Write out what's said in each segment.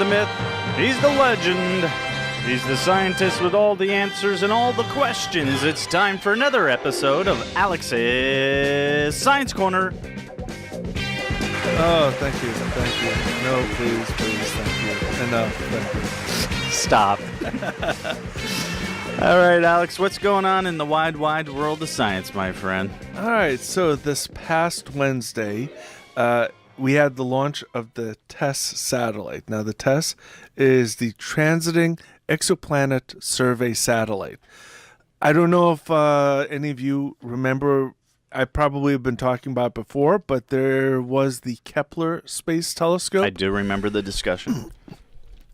the myth. He's the legend. He's the scientist with all the answers and all the questions. It's time for another episode of Alex's Science Corner. Oh, thank you. No, please, thank you. Enough, thank you. Stop. All right, Alex, what's going on in the wide world of science, my friend? All right, so this past Wednesday, we had the launch of the TESS satellite. Now, the TESS is the Transiting Exoplanet Survey Satellite. I don't know if any of you remember, I probably have been talking about it before, but there was the Kepler Space Telescope. I do remember the discussion.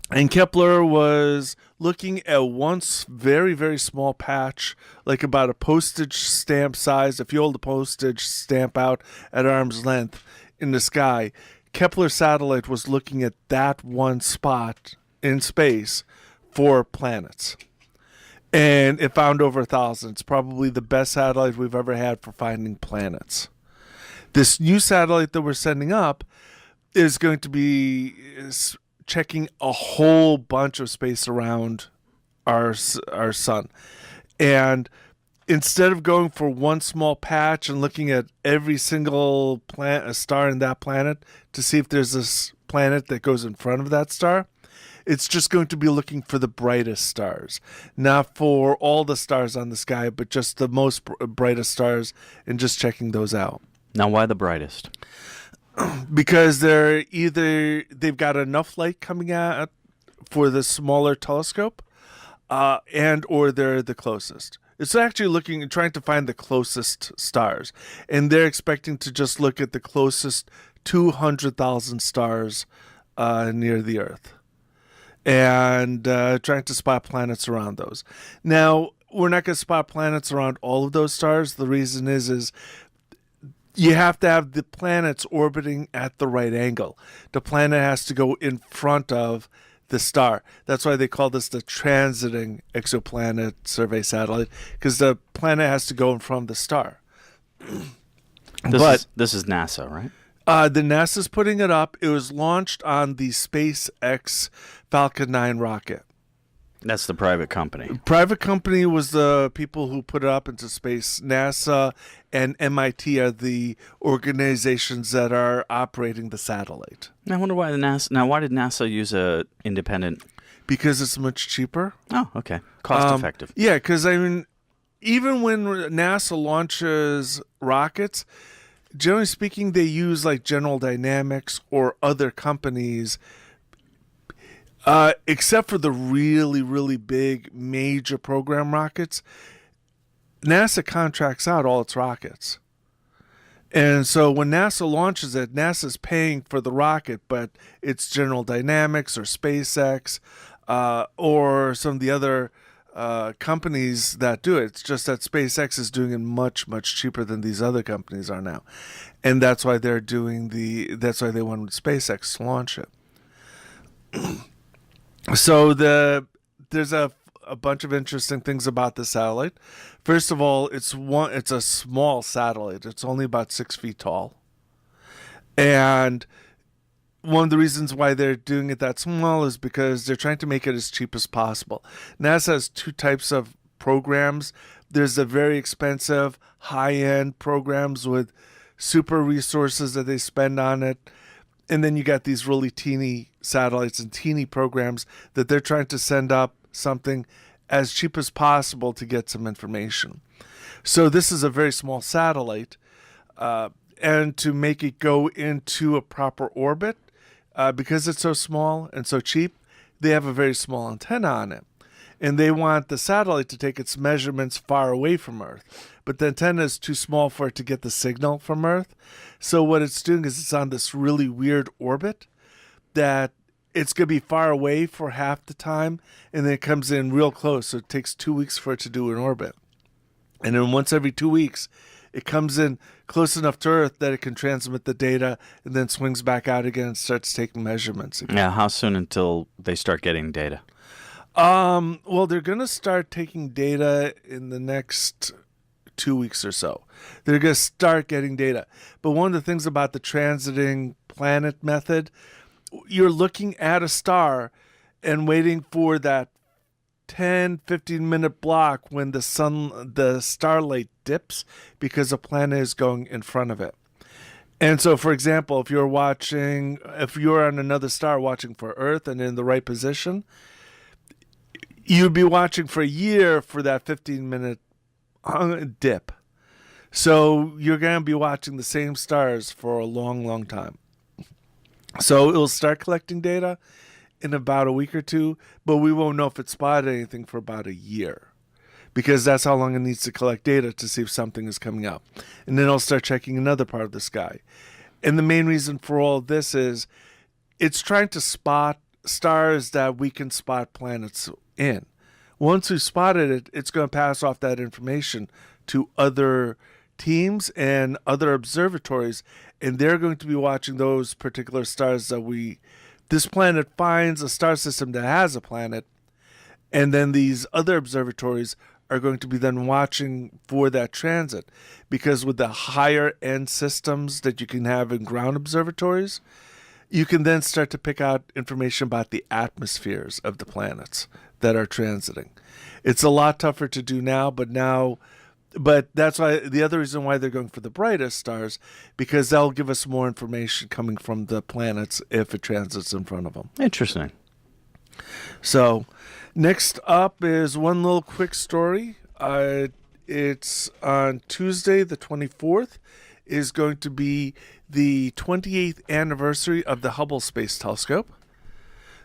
And Kepler was looking at one very, very small patch, like about a postage stamp size. If you hold a postage stamp out at arm's length in the sky, Kepler satellite was looking at that one spot in space for planets. And it found over 1,000. It's probably the best satellite we've ever had for finding planets. This new satellite that we're sending up is going to be checking a whole bunch of space around our sun. And instead of going for one small patch and looking at every single star in that planet to see if there's this planet that goes in front of that star, it's just going to be looking for the brightest stars. Not for all the stars on the sky, but just the most brightest stars and just checking those out. Now, why the brightest? Because they've got enough light coming out for the smaller telescope, or they're the closest. It's actually trying to find the closest stars, and they're expecting to just look at the closest 200,000 stars near the Earth, and trying to spot planets around those. Now, we're not going to spot planets around all of those stars. The reason is you have to have the planets orbiting at the right angle. The planet has to go in front of the star. That's why they call this the Transiting Exoplanet Survey Satellite, because the planet has to go in front of the star. This is NASA, right? The NASA's putting it up. It was launched on the SpaceX Falcon 9 rocket. That's the private company. Private company was the people who put it up into space. NASA and MIT are the organizations that are operating the satellite. I wonder why why did NASA use a independent? Because it's much cheaper. Oh, okay. Cost effective. Yeah, because even when NASA launches rockets, generally speaking, they use like General Dynamics or other companies. Except for the really, really big major program rockets, NASA contracts out all its rockets. And so when NASA launches it, NASA's paying for the rocket, but it's General Dynamics or SpaceX or some of the other companies that do it. It's just that SpaceX is doing it much, much cheaper than these other companies are now. And that's why they wanted SpaceX to launch it. So there's a bunch of interesting things about the satellite. First of all, it's a small satellite. It's only about 6 feet tall. And one of the reasons why they're doing it that small is because they're trying to make it as cheap as possible. NASA has two types of programs. There's the very expensive, high-end programs with super resources that they spend on it. And then you got these really teeny satellites and teeny programs that they're trying to send up something as cheap as possible to get some information. So this is a very small satellite. And to make it go into a proper orbit, because it's so small and so cheap, they have a very small antenna on it. And they want the satellite to take its measurements far away from Earth. But the antenna is too small for it to get the signal from Earth. So what it's doing is it's on this really weird orbit that it's going to be far away for half the time, and then it comes in real close. So it takes 2 weeks for it to do an orbit. And then once every 2 weeks, it comes in close enough to Earth that it can transmit the data and then swings back out again and starts taking measurements again. Yeah, how soon until they start getting data? Well, they're going to start taking data in the next 2 weeks or so. They're going to start getting data. But one of the things about the transiting planet method, you're looking at a star and waiting for that 10, 15-minute block when the starlight dips because a planet is going in front of it. And so, for example, if you're on another star watching for Earth and in the right position, you'd be watching for a year for that 15-minute dip. So you're going to be watching the same stars for a long, long time. So it'll start collecting data in about a week or two, but we won't know if it spotted anything for about a year, because that's how long it needs to collect data to see if something is coming up. And then it'll start checking another part of the sky. And the main reason for all of this is it's trying to spot stars that we can spot planets in. Once we've spotted it, it's going to pass off that information to other teams and other observatories, and they're going to be watching those particular stars that this planet finds a star system that has a planet, and then these other observatories are going to be then watching for that transit, because with the higher end systems that you can have in ground observatories, you can then start to pick out information about the atmospheres of the planets that are transiting. It's a lot tougher to do now, but that's why the other reason why they're going for the brightest stars, because they'll give us more information coming from the planets if it transits in front of them. Interesting. So next up is one little quick story. It's on Tuesday, the 24th, is going to be the 28th anniversary of the Hubble Space Telescope.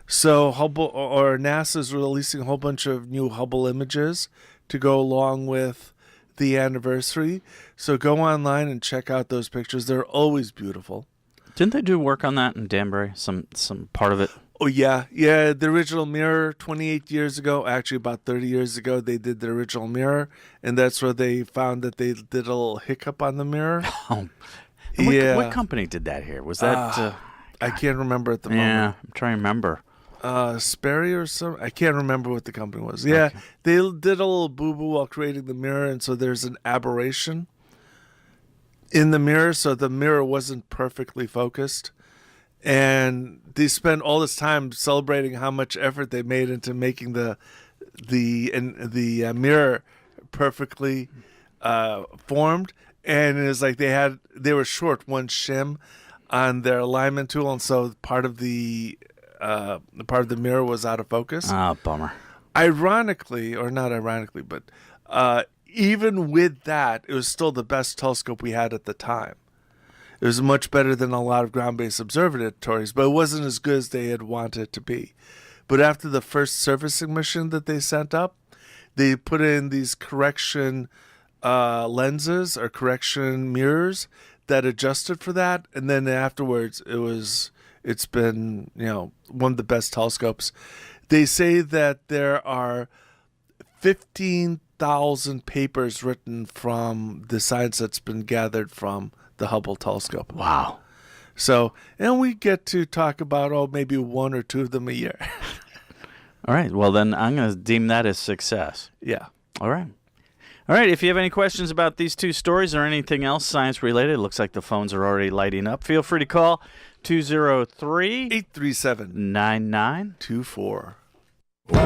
So NASA is releasing a whole bunch of new Hubble images to go along with the anniversary. So go online and check out those pictures. They're always beautiful. Didn't they do work on that in Danbury? Some part of it? Oh, yeah. Yeah, the original mirror 28 years ago, actually about 30 years ago, they did the original mirror, and that's where they found that they did a little hiccup on the mirror. Oh, yeah. What company did that here? Was that... I can't remember at the moment. Yeah, I'm trying to remember. Sperry or something. I can't remember what the company was. Yeah, okay. They did a little boo-boo while creating the mirror, and so there's an aberration in the mirror, so the mirror wasn't perfectly focused. And they spent all this time celebrating how much effort they made into making the mirror perfectly formed. And it was like they were short one shim on their alignment tool, and so part of the mirror was out of focus. Ah, bummer. Ironically, or not ironically, but even with that, it was still the best telescope we had at the time. It was much better than a lot of ground-based observatories, but it wasn't as good as they had wanted it to be. But after the first servicing mission that they sent up, they put in these correction lenses or correction mirrors that adjusted for that, and then afterwards it's been one of the best telescopes. They say that there are 15,000 papers written from the science that's been gathered from the Hubble telescope. Wow. So, and we get to talk about maybe one or two of them a year. All right. Well, then I'm going to deem that as success. Yeah. All right. All right. If you have any questions about these two stories or anything else science related, it looks like the phones are already lighting up. Feel free to call 203-837-9924.